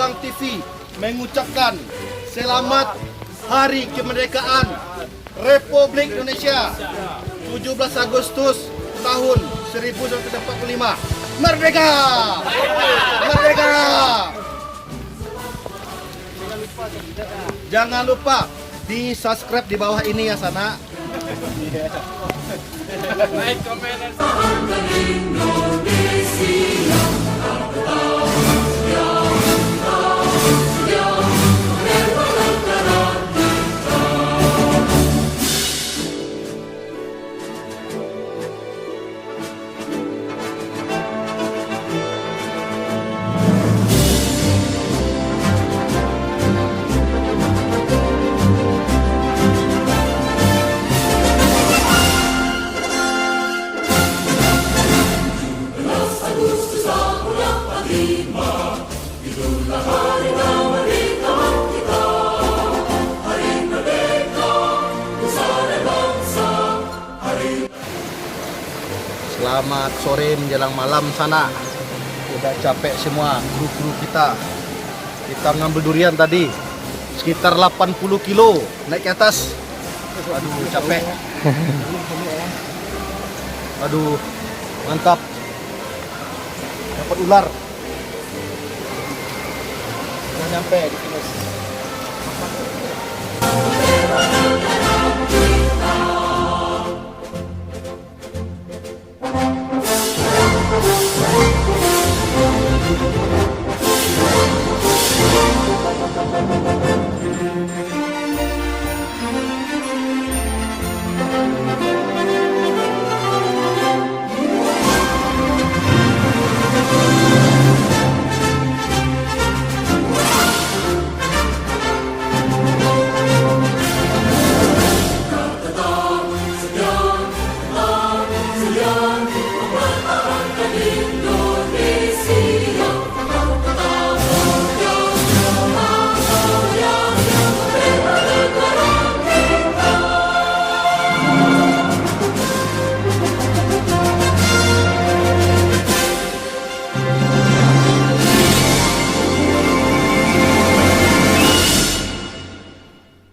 Subang TV mengucapkan selamat Hari Kemerdekaan Republik Indonesia 17 Agustus tahun 1945. Merdeka! Merdeka! Jangan lupa di subscribe di bawah ini ya Sana. Like, comment, and Selamat sore menjelang malam Sana. Udah capek semua kru-kru kita. Kita ngambil durian tadi sekitar 80 kilo naik ke atas. Aduh capek. Aduh mantap. Dapat ular. Udah nyampe di finish.